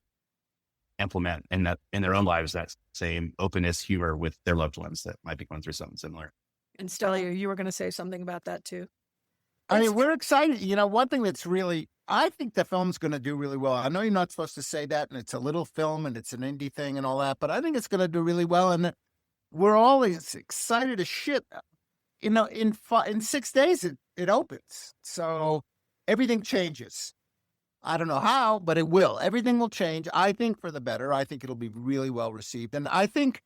implement in their own lives, that same openness, humor with their loved ones that might be going through something similar. And Stelio, you were going to say something about that too. I mean, we're excited. One thing that's I think the film's going to do really well. I know you're not supposed to say that, and it's a little film and it's an indie thing and all that, but I think it's going to do really well. And we're all as excited as shit. In 6 days, it opens. So everything changes. I don't know how, but it will. Everything will change. I think for the better. I think it'll be really well received. And I think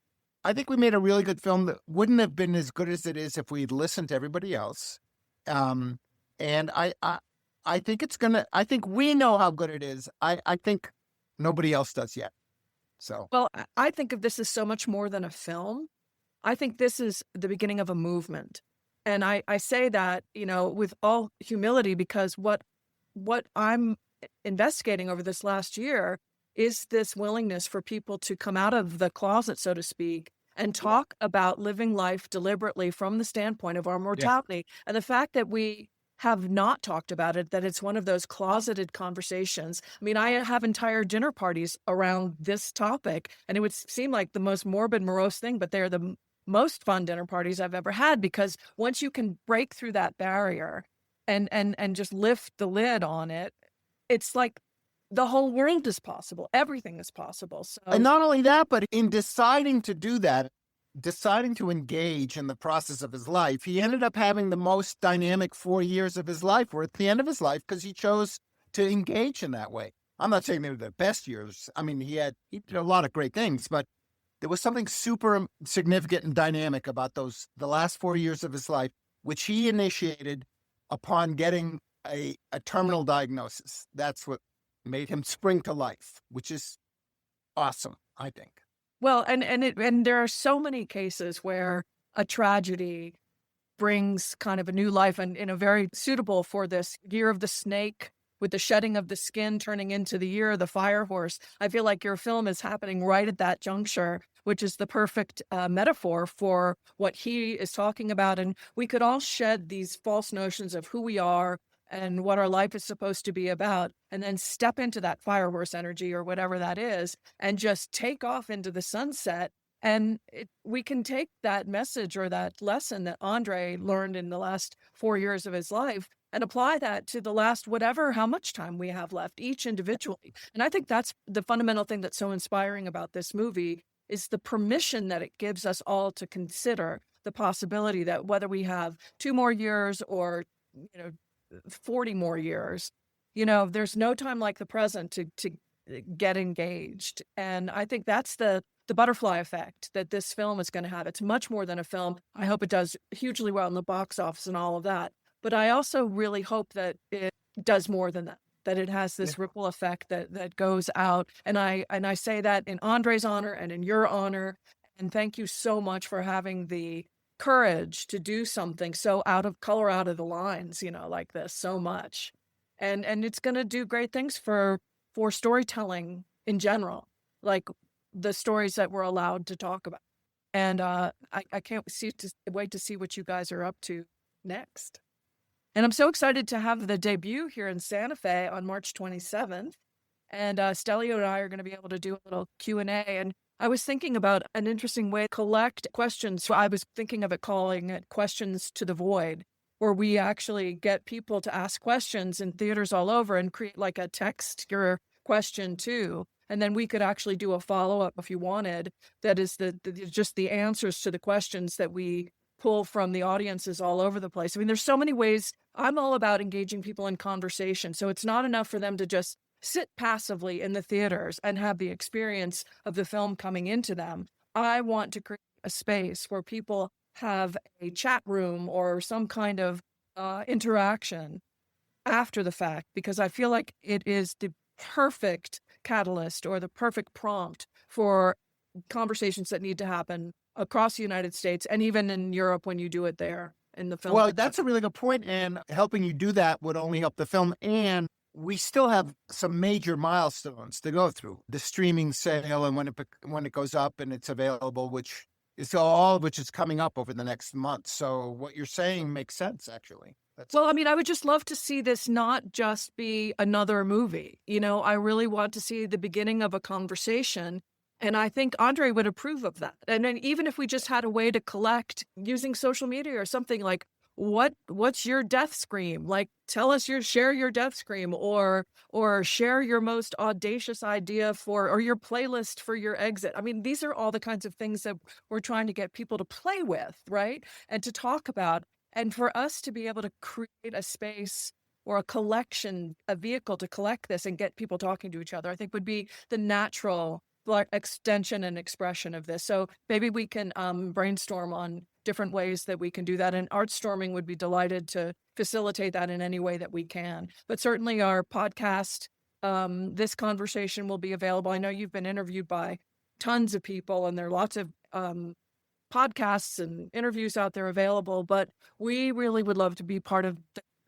we made a really good film that wouldn't have been as good as it is if we'd listened to everybody else. And I think I think we know how good it is. I think nobody else does yet. So, well, I think of this as so much more than a film. I think this is the beginning of a movement. And I say that, with all humility, because what I'm investigating over this last year is this willingness for people to come out of the closet, so to speak, and talk about living life deliberately from the standpoint of our mortality. Yeah. And the fact that we have not talked about it, that it's one of those closeted conversations. I mean, I have entire dinner parties around this topic, and it would seem like the most morbid, morose thing, but they're the most fun dinner parties I've ever had, because once you can break through that barrier and just lift the lid on it, it's like the whole world is possible. Everything is possible. So, and not only that, but in deciding to do that, deciding to engage in the process of his life, he ended up having the most dynamic 4 years of his life, or at the end of his life, because he chose to engage in that way. I'm not saying they were the best years. I mean, he did a lot of great things, but there was something super significant and dynamic about the last 4 years of his life, which he initiated upon getting a terminal diagnosis. That's what made him spring to life, which is awesome, I think. Well, and there are so many cases where a tragedy brings kind of a new life, and in a very suitable for this year of the snake, with the shedding of the skin turning into the year of the fire horse. I feel like your film is happening right at that juncture, which is the perfect metaphor for what he is talking about. And we could all shed these false notions of who we are and what our life is supposed to be about, and then step into that fire horse energy or whatever that is, and just take off into the sunset. And we can take that message or that lesson that André learned in the last 4 years of his life and apply that to the last how much time we have left, each individually. And I think that's the fundamental thing that's so inspiring about this movie, is the permission that it gives us all to consider the possibility that whether we have 2 more years or 40 more years, there's no time like the present to get engaged. And I think that's the butterfly effect that this film is going to have. It's much more than a film. I hope it does hugely well in the box office and all of that. But I also really hope that it does more than that it has this ripple effect that goes out. And I say that in André's honor and in your honor. And thank you so much for having the courage to do something so out of the lines, like this so much. And it's going to do great things for storytelling in general, like the stories that we're allowed to talk about. And I can't wait to see what you guys are up to next. And I'm so excited to have the debut here in Santa Fe on March 27th. And Stelio and I are going to be able to do a little Q&A. And I was thinking about an interesting way to collect questions. So I was thinking of calling it Questions to the Void, where we actually get people to ask questions in theaters all over and create like a text your question too. And then we could actually do a follow-up if you wanted. That is just the answers to the questions that we pull from the audiences all over the place. I mean, there's so many ways. I'm all about engaging people in conversation. So it's not enough for them to just sit passively in the theaters and have the experience of the film coming into them. I want to create a space where people have a chat room or some kind of interaction after the fact, because I feel like it is the perfect catalyst or the perfect prompt for conversations that need to happen across the United States and even in Europe when you do it there in the film. Well, that's a really good point, and helping you do that would only help the film. And we still have some major milestones to go through: the streaming sale, and when it goes up and it's available, which is coming up over the next month. So what you're saying makes sense, actually. Well, I mean, I would just love to see this not just be another movie. I really want to see the beginning of a conversation. And I think André would approve of that. And then even if we just had a way to collect using social media or something, like, what's your death scream? Like, share your death scream, or share your most audacious idea or your playlist for your exit. I mean, these are all the kinds of things that we're trying to get people to play with, right? And to talk about. And for us to be able to create a space or a collection, a vehicle to collect this and get people talking to each other, I think would be the natural extension and expression of this. So maybe we can brainstorm on different ways that we can do that. And ArtStorming would be delighted to facilitate that in any way that we can. But certainly our podcast, this conversation will be available. I know you've been interviewed by tons of people, and there are lots of podcasts and interviews out there available, but we really would love to be part of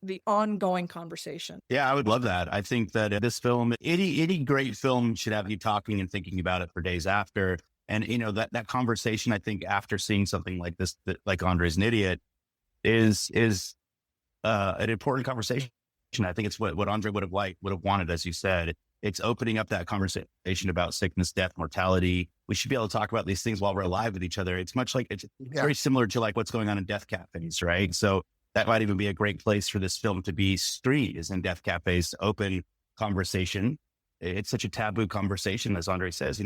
the ongoing conversation. Yeah, I would love that. I think that this film, any great film should have you talking and thinking about it for days after. And, that conversation, I think after seeing something like this, like André's an Idiot, is an important conversation. I think it's what André would have wanted, as you said. It's opening up that conversation about sickness, death, mortality. We should be able to talk about these things while we're alive with each other. It's much like, it's very similar to like what's going on in death cafes, right? So that might even be a great place for this film to be streamed, is in death cafes, open conversation. It's such a taboo conversation, as André says.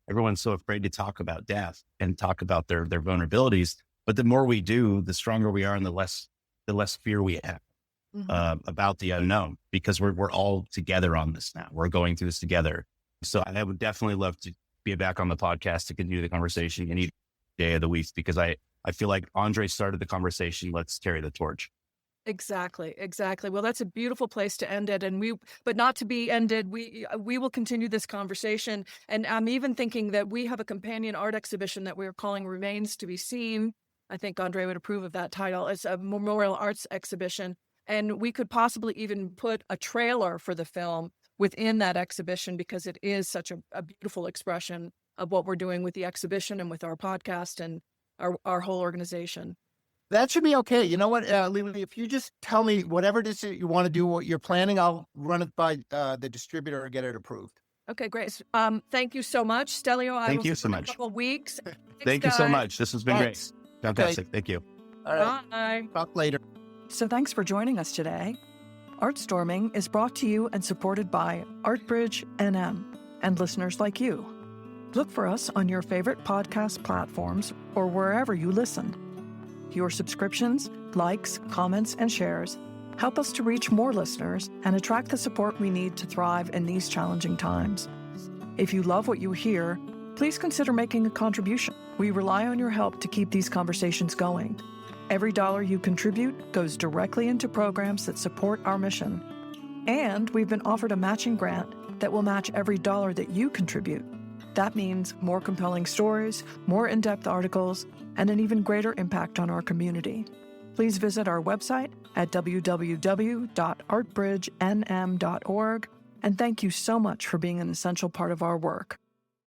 Everyone's so afraid to talk about death and talk about their vulnerabilities. But the more we do, the stronger we are, and the less fear we have about the unknown, because we're all together on this now. We're going through this together. So I would definitely love to be back on the podcast to continue the conversation any day of the week, because I feel like André started the conversation. Let's carry the torch. Exactly. Well, that's a beautiful place to end it. But not to be ended. We will continue this conversation. And I'm even thinking that we have a companion art exhibition that we're calling Remains to be Seen. I think André would approve of that title. It's a memorial arts exhibition. And we could possibly even put a trailer for the film within that exhibition, because it is such a beautiful expression of what we're doing with the exhibition and with our podcast and our whole organization. That should be okay. You know what, Lily, if you just tell me whatever it is that you want to do, what you're planning, I'll run it by the distributor and get it approved. Okay, great. Thank you so much, Stelio. I Thank will you see so you in a much. couple of weeks. Thank you so much. This has been Thanks. great. Fantastic. Thank you. All right. Bye. Talk later. So thanks for joining us today. ArtStorming is brought to you and supported by ArtBridge NM and listeners like you. Look for us on your favorite podcast platforms or wherever you listen. Your subscriptions, likes, comments, and shares help us to reach more listeners and attract the support we need to thrive in these challenging times. If you love what you hear, please consider making a contribution. We rely on your help to keep these conversations going. Every dollar you contribute goes directly into programs that support our mission. And we've been offered a matching grant that will match every dollar that you contribute. That means more compelling stories, more in-depth articles, and an even greater impact on our community. Please visit our website at www.artbridgenm.org, and thank you so much for being an essential part of our work.